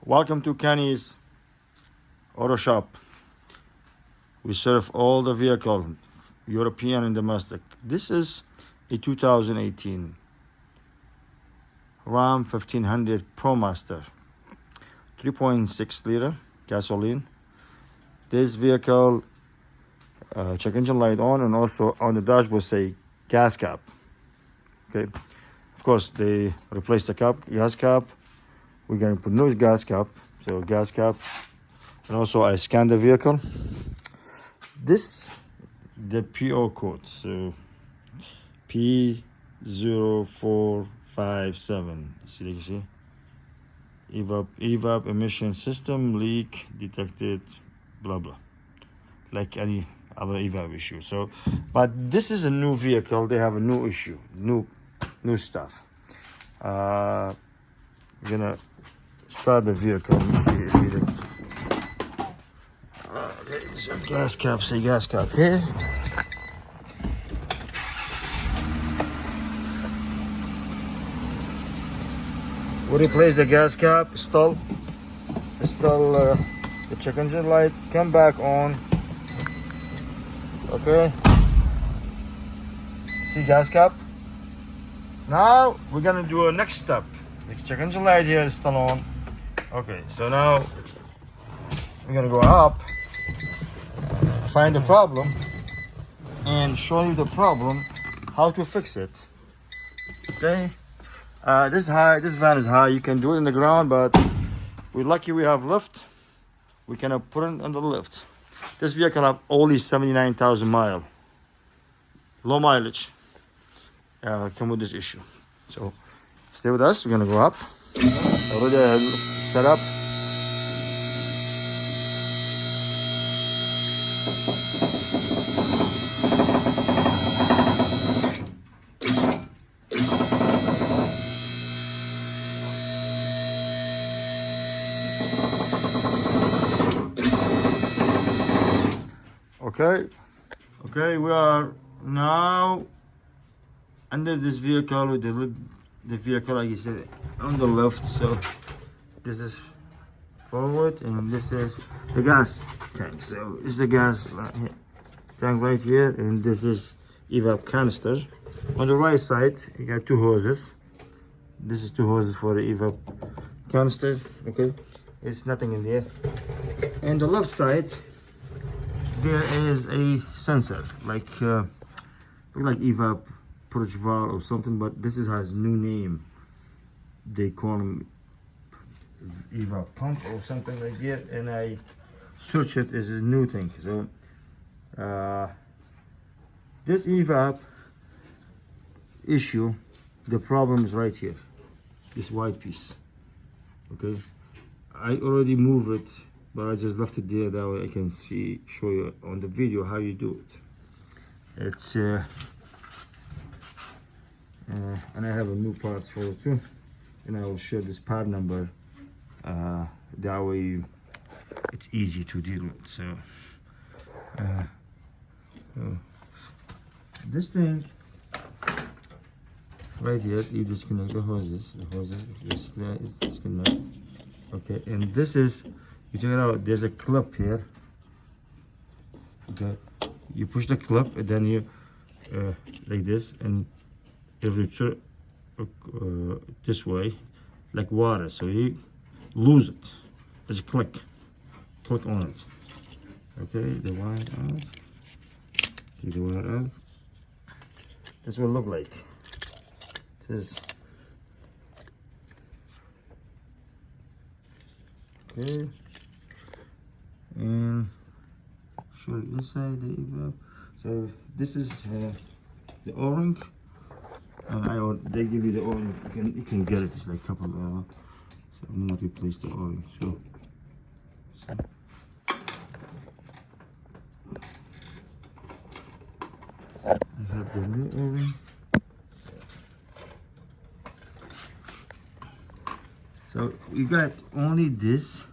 Welcome to Kenny's Auto Shop. We serve all the vehicle, European and domestic. This is a 2018 Ram 1500 ProMaster, 3.6 liter gasoline. This vehicle, check engine light on, and also on the dashboard say gas cap. Okay, of course they replaced the gas cap. We're gonna put new gas cap, so gas cap, and also I scanned the vehicle. This the PO code, so P0457. See, Evap emission system leak detected, blah blah, like any other Evap issue. So, but this is a new vehicle. They have a new issue, new stuff. We're gonna start the vehicle. Let me see if it. Okay, so gas cap. Say gas cap here. We replace the gas cap. Install the check engine light. Come back on. Okay. See gas cap. Now we're gonna do a next step. The check engine light here is still on. Okay, so now we're gonna go up, find the problem, and show you the problem, how to fix it. Okay. This van is high. You can do it in the ground, but we're lucky we have lift. We can put it on the lift. This vehicle have only 79,000 miles. Low mileage. Come with this issue. So stay with us. We're gonna go up. Already set up. Okay, we are now under this vehicle with the vehicle, like you said, on the left. So this is forward, and this is the gas tank. So this is the gas tank right here, and this is Evap canister. On the right side, you got two hoses. This is two hoses for the Evap canister. Okay, it's nothing in there. And the left side, there is a sensor, like Evap purge valve or something, but this has new name. They call them Evap pump or something like that, and I search it as a new thing. So this Evap issue, the problem is right here, this white piece. Okay, I already moved it, but I just left it there, that way I can show you on the video how you do it. It's and I have a new parts for it too, and I will share this part number, that way it's easy to deal with. So, this thing right here, you disconnect the hoses is disconnect. Okay, and this is, you check it out, there's a clip here. Okay, you push the clip, and then you like this, and it return this way like water, so you lose it. Just click on it. Okay, the wire out, take the wire out. That's what it look like. This. Okay, and show you inside the Evap. So this is the O-ring, and they give you the O-ring. You can get it. It's like a couple of hours. So I'm gonna replace the O-ring. So I have the new O-ring. So you got only this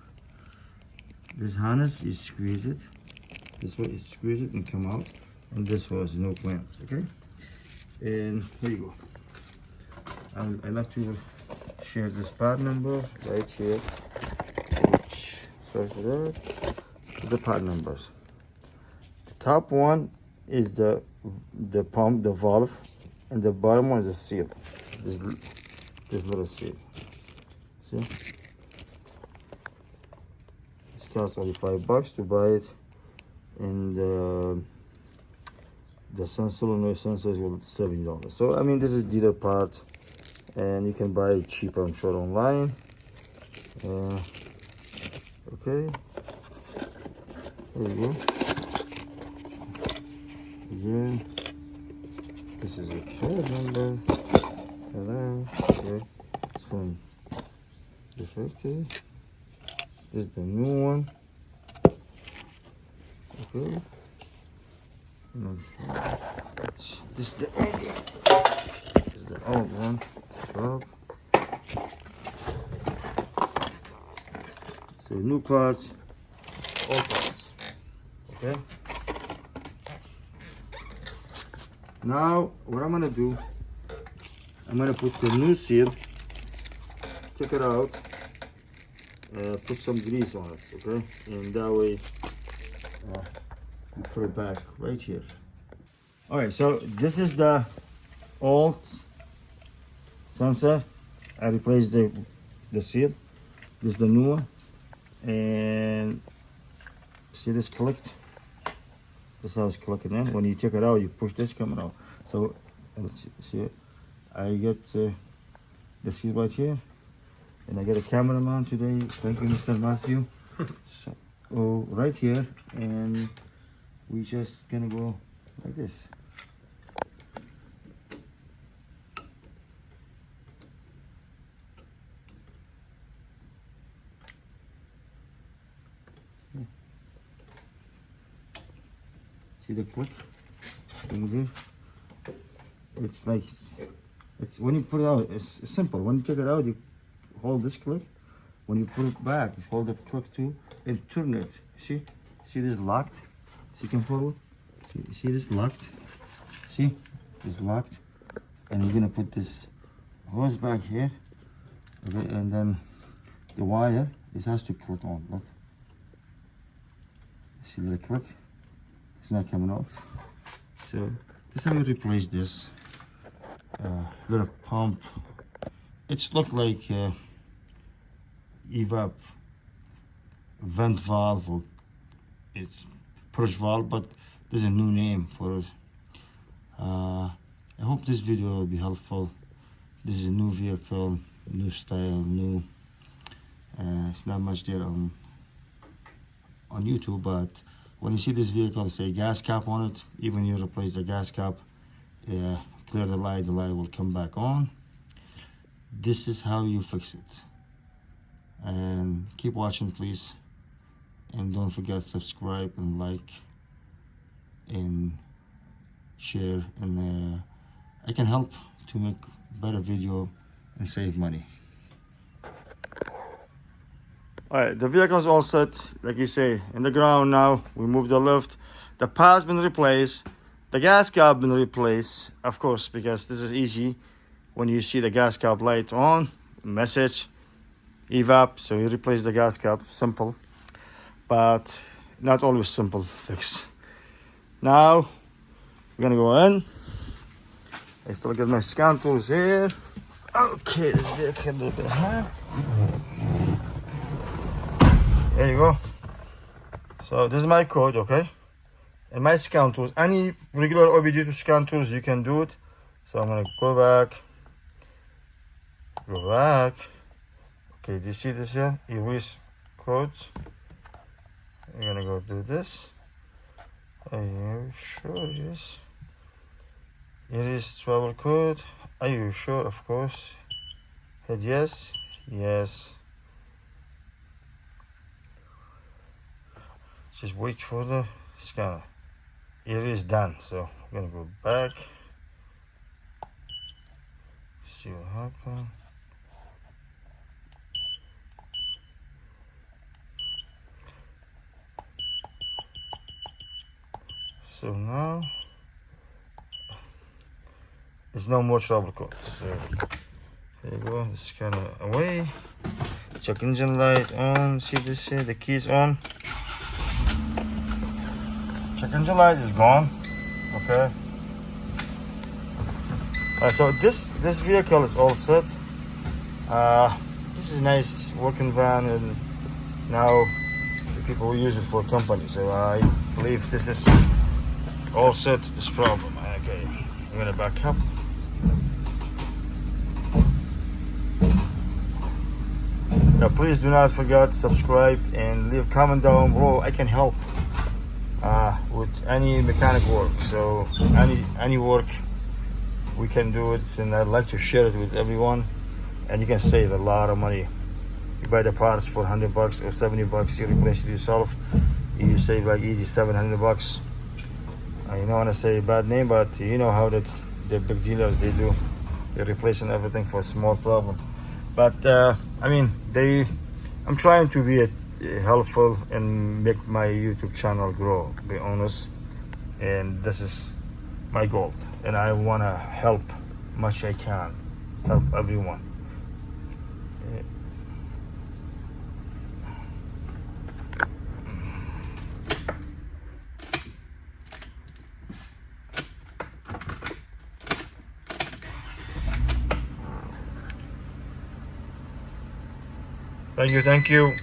harness, you squeeze it. This way, you squeeze it and come out. And this was no clamps, okay? And here you go. I like to share this part number right here. sorry for that. Is the part numbers. The top one is the pump, the valve, and the bottom one is the seal. This little seal. See? This costs only $5 to buy it, and the solenoid sensor is $70. So I mean, this is dealer part, and you can buy it cheaper, I'm sure, online. Okay, there you go. Again, this is a card number. Okay, it's from the factory. This is the new one. Okay, not sure. This is the old one. This is the old one. Drop. So new parts, old parts. Okay. Now what I'm gonna do, I'm gonna put the new seal, take it out, put some grease on it, okay? And that way, we put it back right here. Okay, so this is the old sensor. I replaced the seal. This is the new one. And see this clicked? This is how it's clicking in. When you take it out, you push this coming out. So let's see it. I get the seal right here, and I get a cameraman today. Thank you, Mr. Matthew. So right here, and we just gonna go like this. See the click? It's like, it's when you put it out, it's simple. When you take it out, you hold this click. When you put it back, you hold the click too and turn it. See this locked? See, come forward. See this locked? See, it's locked. And you're gonna put this hose back here. Okay, and then the wire, this has to click on. Look. See the click? It's not coming off. So this is how you replace this little pump. It's look like Evap vent valve, or it's purge valve, but there's a new name for it. I hope this video will be helpful. This is a new vehicle, new style, new. It's not much there on YouTube, but when you see this vehicle, say gas cap on it, even you replace the gas cap, clear the light will come back on. This is how you fix it. And keep watching, please. And don't forget, subscribe and like and share. And I can help to make better video and save money. Alright, the vehicle is all set, like you say, in the ground now. We moved the lift. The pad's been replaced. The gas cap been replaced, of course, because this is easy. When you see the gas cap light on, message, Evap, so you replace the gas cap, simple. But not always simple fix. Now, we're gonna go in. I still got my scan tools here. Okay, this vehicle a little bit high. There you go. So this is my code, okay? And my scan tools, any regular OBD2 scan tools, you can do it. So I'm gonna go back. Okay, do you see this here? Erase codes. You're gonna go do this. Are you sure? Yes. Erase travel code. Are you sure? Of course. Hit yes. Yes. Just wait for the scanner. It is done, so I'm gonna go back. See what happened. So now there's no more trouble codes. So there you go, the scanner away. Check engine light on. See this here? The key is on. Check engine light is gone. Okay. So this vehicle is all set. This is a nice working van, and now the people will use it for company. So I believe this is all set to this problem. Okay, I'm gonna back up. Now please do not forget to subscribe and leave a comment down below. I can help with any mechanic work. So any work we can do it, and I'd like to share it with everyone. And you can save a lot of money. You buy the parts for $100 or $70, you replace it yourself, you save like easy $700. I don't want to say a bad name, but you know how that the big dealers, they do. They're replacing everything for a small problem. But I mean, I'm trying to be helpful and make my YouTube channel grow, to be honest. And this is my goal. And I want to help much I can, help everyone. Thank you.